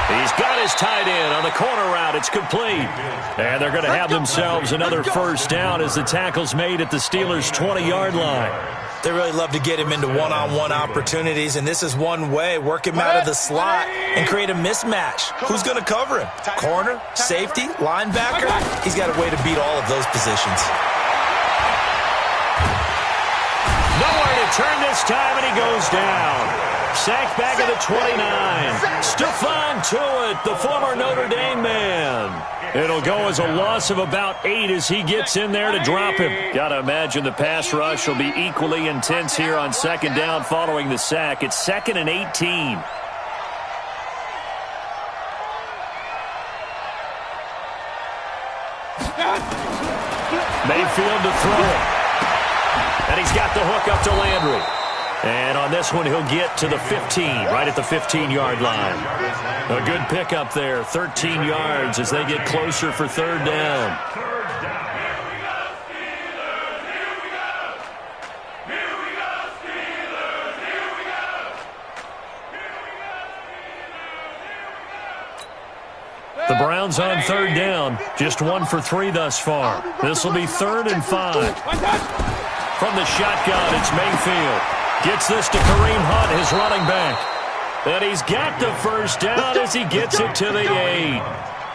S5: He's got his tight end on the corner route. It's complete. And they're going to have themselves another first down as the tackle's made at the Steelers' 20-yard line.
S8: They really love to get him into one-on-one opportunities, and this is one way. Work him out of the slot and create a mismatch. Who's going to cover him? Corner, safety, linebacker? He's got a way to beat all of those positions.
S5: Nowhere to turn this time, and he goes down. Sacked back at the 29. Stephon Tuitt, the former Notre Dame man. It'll go as a loss of about 8 as he gets in there to drop him. Got to imagine the pass rush will be equally intense here on 2nd down following the sack. It's 2nd and 18. Mayfield to throw. And he's got the hook up to Landry. And on this one, he'll get to the 15, right at the 15-yard line. A good pickup there, 13 yards as they get closer for 3rd down. The Browns on 3rd down, just 1 for 3 thus far. This will be 3rd and 5. From the shotgun, it's Mayfield. Gets this to Kareem Hunt, his running back. And he's got the first down as he gets it to the 8.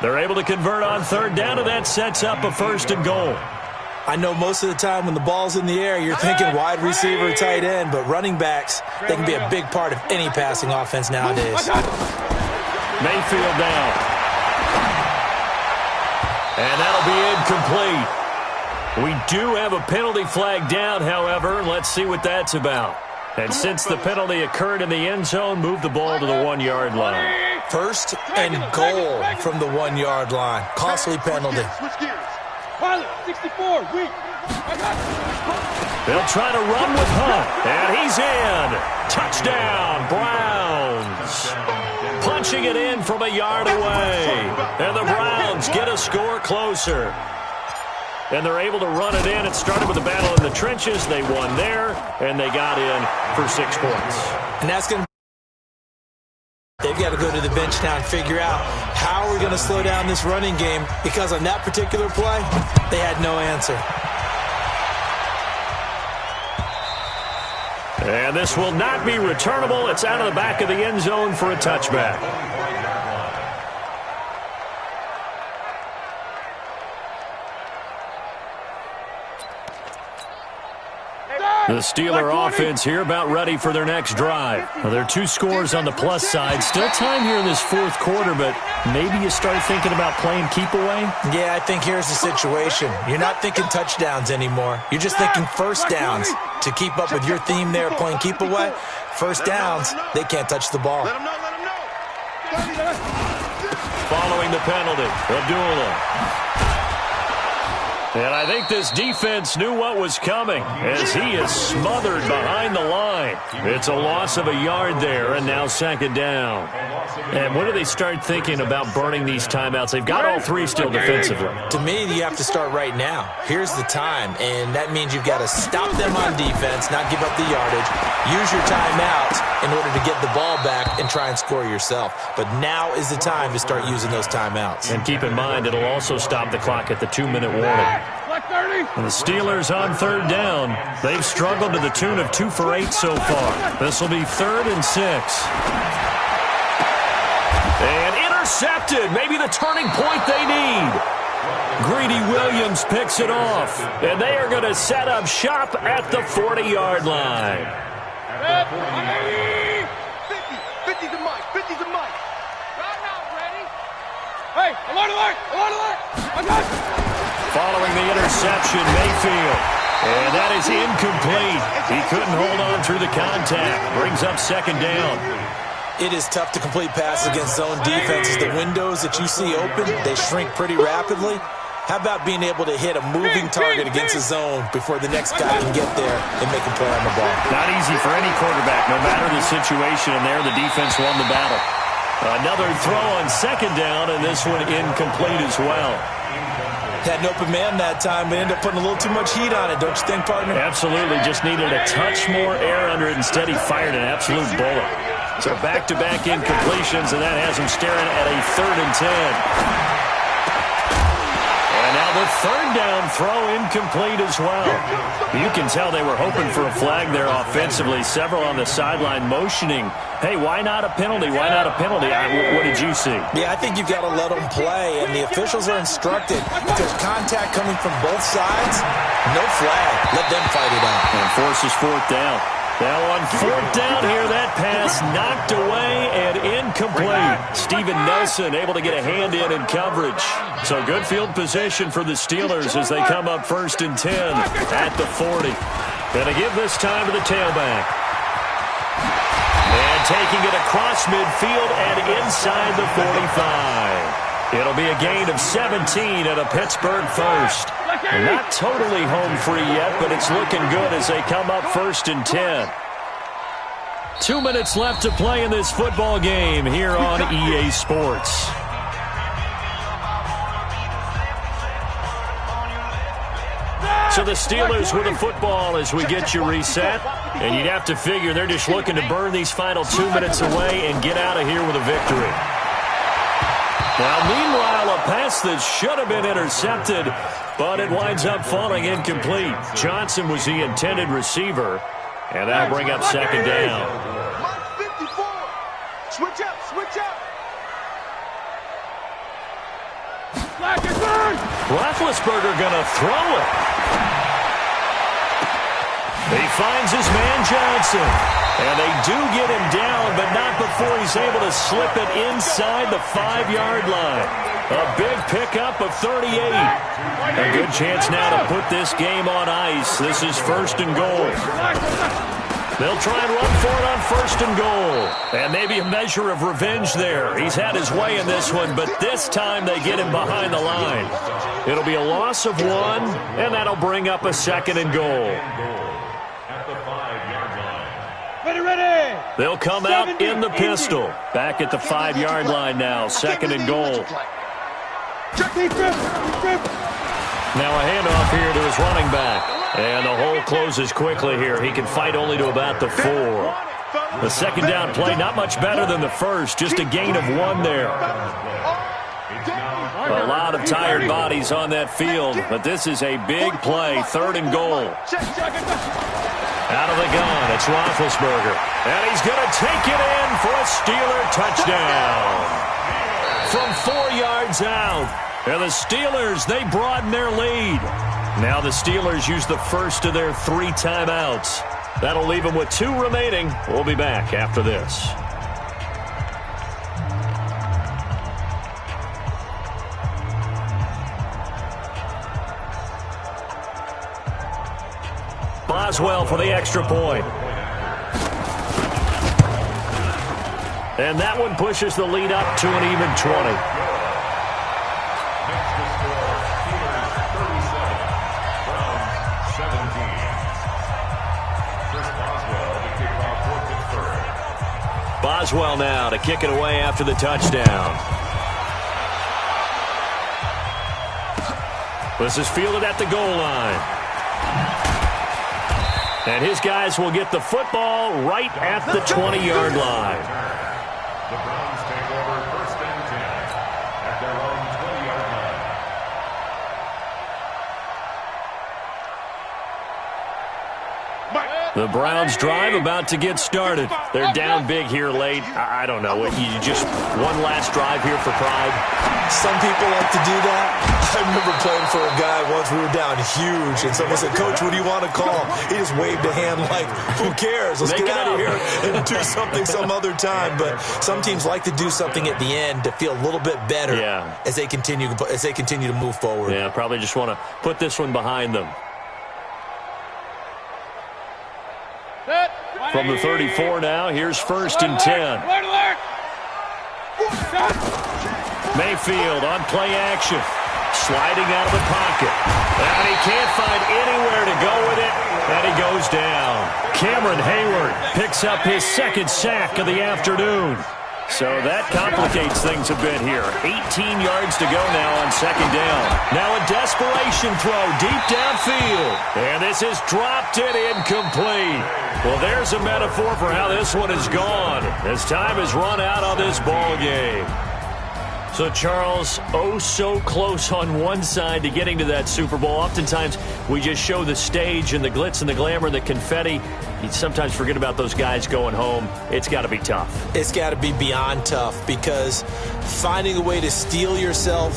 S5: They're able to convert on 3rd down, and that sets up a 1st and goal.
S8: I know most of the time when the ball's in the air, you're thinking wide receiver, tight end, but running backs, they can be a big part of any passing offense nowadays.
S5: Mayfield down. And that'll be incomplete. We do have a penalty flag down, however. Let's see what that's about. And since the penalty occurred in the end zone, move the ball to the 1-yard line.
S8: 1st and goal from the 1-yard line. Costly penalty.
S6: 64, weak.
S5: They'll try to run with Hunt, and he's in. Touchdown, Browns. Punching it in from a yard away. And the Browns get a score closer. And they're able to run it in. It started with a battle in the trenches. They won there, and they got in for 6 points.
S8: And that's going to... They've got to go to the bench now and figure out how we're going to slow down this running game, because on that particular play, they had no answer.
S5: And this will not be returnable. It's out of the back of the end zone for a touchback. The Steeler offense here about ready for their next drive. Well, there are 2 scores on the plus side. Still time here in this 4th quarter, but maybe you start thinking about playing keep away?
S8: Yeah, I think here's the situation. You're not thinking touchdowns anymore. You're just thinking first downs. To keep up with your theme there, playing keep away, first downs, they can't touch the ball.
S5: Following the penalty, Abdullah. And I think this defense knew what was coming as he is smothered behind the line. It's a loss of a yard there, and now second down. And when do they start thinking about burning these timeouts? They've got all three still defensively.
S8: To me, you have to start right now. Here's the time, and that means you've got to stop them on defense, not give up the yardage, use your timeouts in order to get the ball back and try and score yourself. But now is the time to start using those timeouts.
S5: And keep in mind, it'll also stop the clock at the 2-minute warning. And the Steelers on third down. They've struggled to the tune of 2 for 8 so far. This will be 3rd and 6. And intercepted. Maybe the turning point they need. Greedy Williams picks it off. And they are going to set up shop at the 40-yard line.
S7: 50 to Mike. 50 to Mike.
S6: Right now, ready? Hey, alert! I got you.
S5: Following the interception, Mayfield. And that is incomplete. He couldn't hold on through the contact. Brings up second down.
S8: It is tough to complete passes against zone defenses. The windows that you see open, they shrink pretty rapidly. How about being able to hit a moving target against a zone before the next guy can get there and make a play on the ball?
S5: Not easy for any quarterback, no matter the situation. And there, the defense won the battle. Another throw on second down, and this one incomplete as well.
S8: Had an open man that time, but ended up putting a little too much heat on it, don't you think, partner?
S5: Absolutely. Just needed a touch more air under it. Instead, he fired an absolute bullet. So back-to-back incompletions, and that has him staring at a 3rd and 10. And now the third down throw incomplete as well. You can tell they were hoping for a flag there offensively. Several on the sideline motioning, hey, why not a penalty? Why not a penalty? What did you see?
S8: Yeah, I think you've got to let them play, and the officials are instructed. If there's contact coming from both sides, no flag. Let them fight it out.
S5: And forces 4th down. Now on 4th down here, that pass knocked away and incomplete. Steven Nelson able to get a hand in coverage. So good field position for the Steelers as they come up 1st and 10 at the 40. Going to give this time to the tailback. And taking it across midfield and inside the 45. It'll be a gain of 17 and a Pittsburgh first. Not totally home free yet, but it's looking good as they come up 1st and 10. 2 minutes left to play in this football game here on EA Sports. So the Steelers with the football as we get you reset. And you'd have to figure they're just looking to burn these final 2 minutes away and get out of here with a victory. Now, meanwhile, a pass that should have been intercepted, but it winds up falling incomplete. Johnson was the intended receiver, and that'll bring up second down.
S7: Mike 54. Switch up.
S5: Roethlisberger gonna throw it. He finds his man Johnson. And they do get him down, but not before he's able to slip it inside the 5-yard line. A big pickup of 38. A good chance now to put this game on ice. This is 1st and goal. They'll try and run for it on 1st and goal. And maybe a measure of revenge there. He's had his way in this one, but this time they get him behind the line. It'll be a loss of 1, and that'll bring up a 2nd and goal.
S6: Ready.
S5: They'll come out in the pistol. Back at the 5-yard line now. 2nd and goal. Now a handoff here to his running back. And the hole closes quickly here. He can fight only to about the 4. The second down play, not much better than the first. Just a gain of 1 there. A lot of tired bodies on that field. But this is a big play. 3rd and goal. Out of the gun, it's Roethlisberger. And he's going to take it in for a Steeler touchdown. From 4 yards out. And the Steelers, they broaden their lead. Now the Steelers use the first of their 3 timeouts. That'll leave them with 2 remaining. We'll be back after this. Boswell for the extra point. And that one pushes the lead up to an even 20. does well now to kick it away after the touchdown. This is fielded at the goal line. And his guys will get the football right at the 20-yard line.
S4: The Browns take over 1st and 10 at their own 20-yard line.
S5: The Browns drive about to get started. They're down big here late. I don't know. You just one last drive here for pride?
S8: Some people like to do that. I remember playing for a guy once. We were down huge, and someone said, "Coach, what do you want to call?" He just waved a hand like, "Who cares? Let's get out of here and do something some other time." But some teams like to do something at the end to feel a little bit better as they continue to move forward.
S5: Yeah, probably just want to put this one behind them. From the 34 now, here's 1st and 10. Mayfield on play action. Sliding out of the pocket. And he can't find anywhere to go with it. And he goes down. Cameron Hayward picks up his 2nd sack of the afternoon. So that complicates things a bit here. 18 yards to go now on 2nd down. Now a desperation throw deep downfield. And this is dropped and incomplete. Well, there's a metaphor for how this one is gone, as time has run out on this ball game. So, Charles, oh so close on one side to getting to that Super Bowl. Oftentimes, we just show the stage and the glitz and the glamour and the confetti. You sometimes forget about those guys going home. It's got to be tough. It's got to be beyond tough, because finding a way to steel yourself,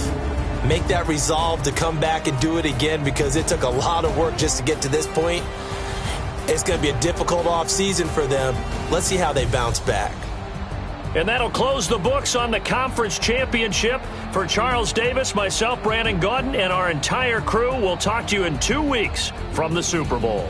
S5: make that resolve to come back and do it again, because it took a lot of work just to get to this point. It's going to be a difficult offseason for them. Let's see how they bounce back. And that'll close the books on the conference championship. For Charles Davis, myself, Brandon Gaudin, and our entire crew, we'll talk to you in 2 weeks from the Super Bowl.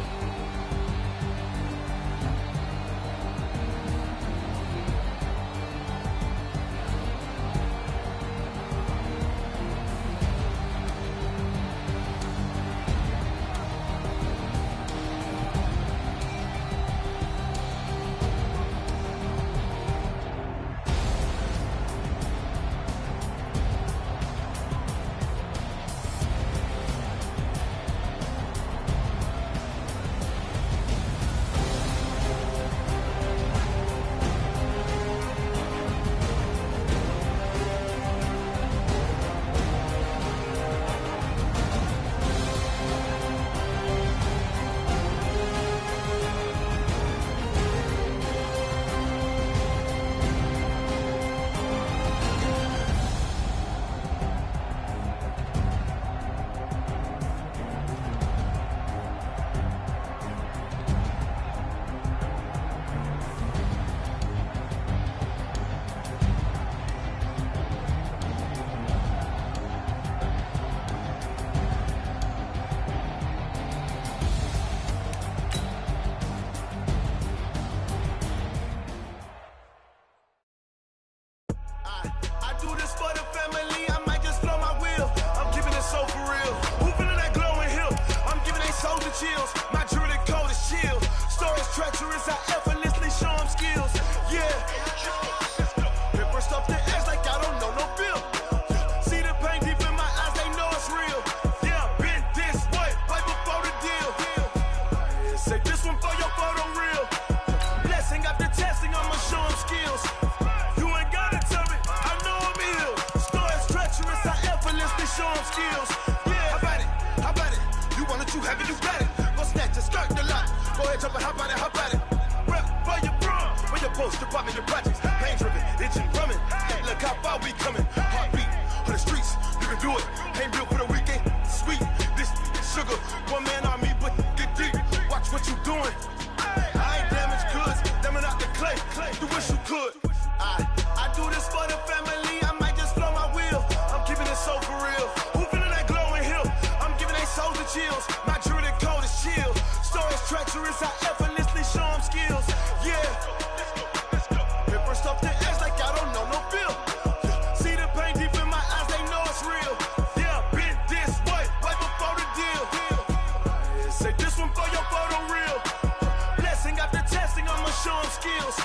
S2: Show 'em skills.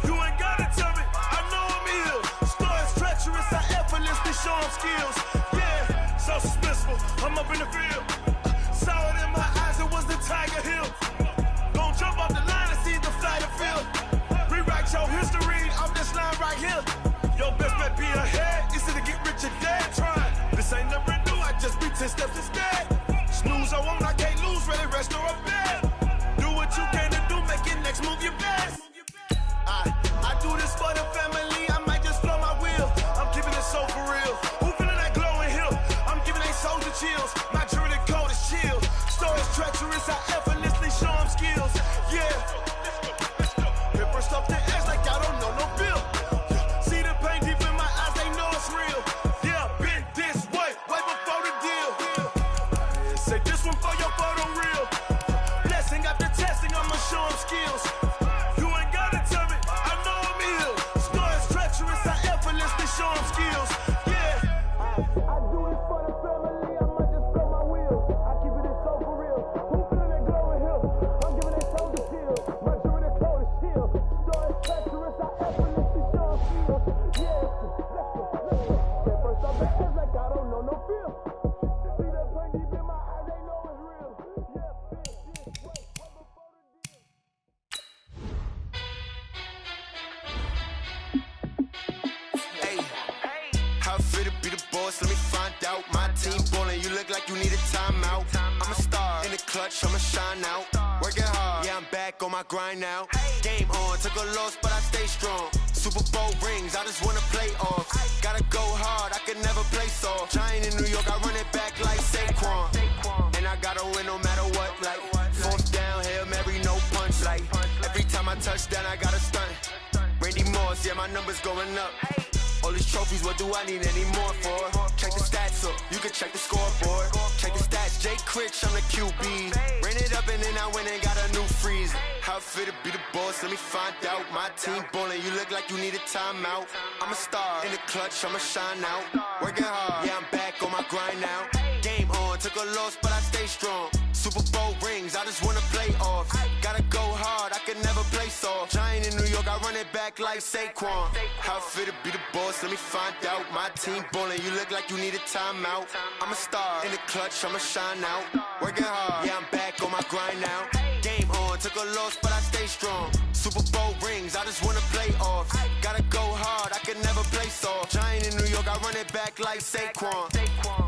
S2: You ain't gotta tell me.
S1: showing skills. Yeah, so suspenseful. I'm up in the field. Saw it in my eyes, it was the Tiger Hill. Gon' jump off the line and see the flight of field. Rewrite your history off this line right here. Your best bet be ahead, easy to get rich or dead trying. This ain't never new, I just be 10 steps instead. Snooze, I won't, I can't lose, ready, rest or up bed. Do what you can to do, make your next move your best. I do this for the family, I might just flow my wheel. I'm keeping it so for real. Who feeling that glowing hill? I'm giving they soldier chills. My jewelry coat is chill. Stories treacherous, I effortlessly show them skills. Yeah. Hit first off the edge like I don't know no bill. See the pain deep in my eyes, they know it's real. Yeah, been this way before the deal. Say this one for your photo real. Blessing after testing, I'ma show them skills. You ain't gotta tell me, I know I'm ill. Stories treacherous, I effortlessly show them skills. Yeah. I do this for the family, I might just blow my wheel. I keep it so for real. Who feeling that glowing hill? I'm giving they soldier chills. My jewelry coat is chill. Stories treacherous, I effortlessly show them skills. Yeah, let's go. At first I'm the edge like I don't know no feel. See that pain deep in my eyes, they know it's real. Yeah, this way before the deal.
S3: Hey, how fit to be the boss? Let me find out. My team ballin', you look like you need a timeout. I'm a star in the clutch, I'ma shine out. Working hard, yeah, I'm back on my grind now. Game on, took a loss, but I stay strong. Super Bowl rings, I just wanna play off. Gotta go hard, I can never play soft. Giant in New York, I run it back like Saquon. And I gotta win no matter what, like fourth down, Hail Mary, no punch. Like every time I touch down, I gotta stunt. Randy Moss, yeah, my numbers going up. All these trophies, what do I need any more for? Check the stats up, you can check the scoreboard. Check the stats, Jay Critch, I'm the QB. Ran it up and then I went and got a new freeze. How fit to be the boss, let me find out. My team ballin', you look like you need a timeout. I'm a star in the clutch, I'ma shine out. Working hard, yeah, I'm back on my grind now. Game on, took a loss, but I stay strong. Super Bowl rings, I just wanna play off. Gotta go hard, I can never play soft. Giant in New York, I run it back like Saquon. How fit to be the boss, let me find out. My team ballin', you look like you need a timeout. I'm a star in the clutch, I'ma shine out. Working hard, yeah, I'm back on my grind now. Game on, took a loss, but I stay strong. Super Bowl rings, I just wanna play off. Gotta go hard, I can never play soft. Giant in New York, I run it back like Saquon.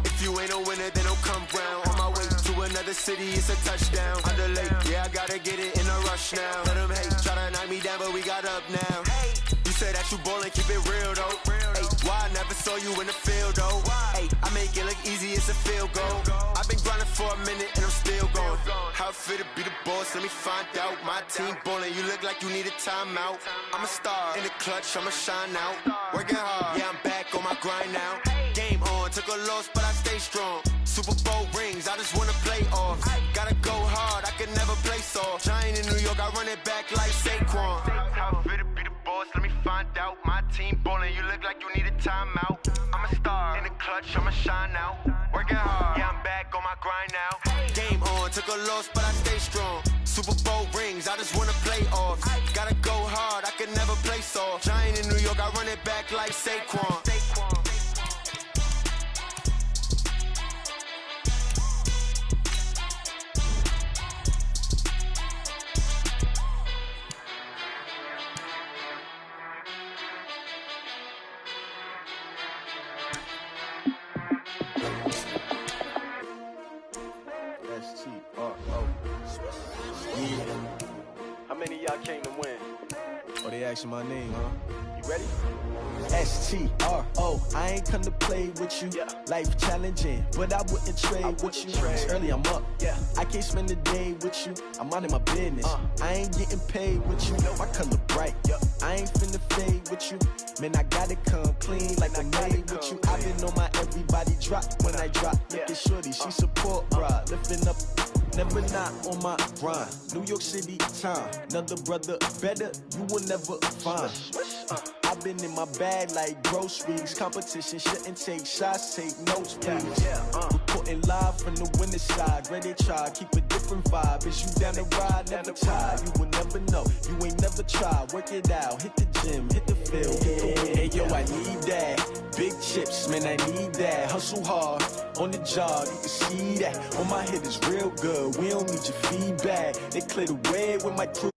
S3: If you ain't a winner, then don't come round. On my way to another city, it's a touchdown. Underlay, yeah, I gotta get it in a rush now. Let them hate, try to knock me down, but we got up now. You said that you ballin', keep it real though. Hey, why I never saw you in the field though? Hey, I make it look easy, it's a field goal. I've been grinding for a minute and I'm still going. How fit to be the boss, let me find out. My team ballin', you look like you need a timeout. I'm a star in the clutch, I'ma shine out. Working hard, yeah, I'm back on my grind now. Game on, took a loss, but I stay strong. Super Bowl rings, I just wanna play off. Gotta go hard, I can never play soft. Giant in New York, I run it back like Saquon. How fit to be the boss, let me find out. My team ballin', you look like you need a timeout. I'm a star in the clutch, I'ma shine out. Working hard, yeah, I'm back on my grind now. Game on, took a loss, but I stay strong. Super Bowl rings, I just wanna play off. Gotta go hard, I can never play soft. Giant in New York, I run it back like Saquon.
S9: How many of y'all came to win?
S10: Oh, they asking my name, huh?
S9: You ready?
S10: S-T-R-O, I ain't come to play with you.
S9: Yeah.
S10: Life challenging, but I wouldn't trade with you. It's early, I'm up.
S9: Yeah.
S10: I can't spend the day with you. I'm minding my business. I ain't getting paid with you. My color bright. I ain't finna fade with you. Man, I gotta come clean like I made with you. I've been on my everybody drop when I drop. Look at shorty, she support, bruh. Lifting up, never not on my grind. New York City time, another brother better, you will never find. I've been in my bag like groceries. Competition shouldn't take shots, take notes, please. Reporting live from the winning side. Ready to try, keep a different vibe. Is you down the ride, never tired. You will never know, you ain't never try, work it out, hit the gym, hit the field. Hey, yo, I need that. Big chips, man, I need that. Hustle hard on the job, you can see that. On my head is real good, we don't need your feedback. They clear the way with my crew.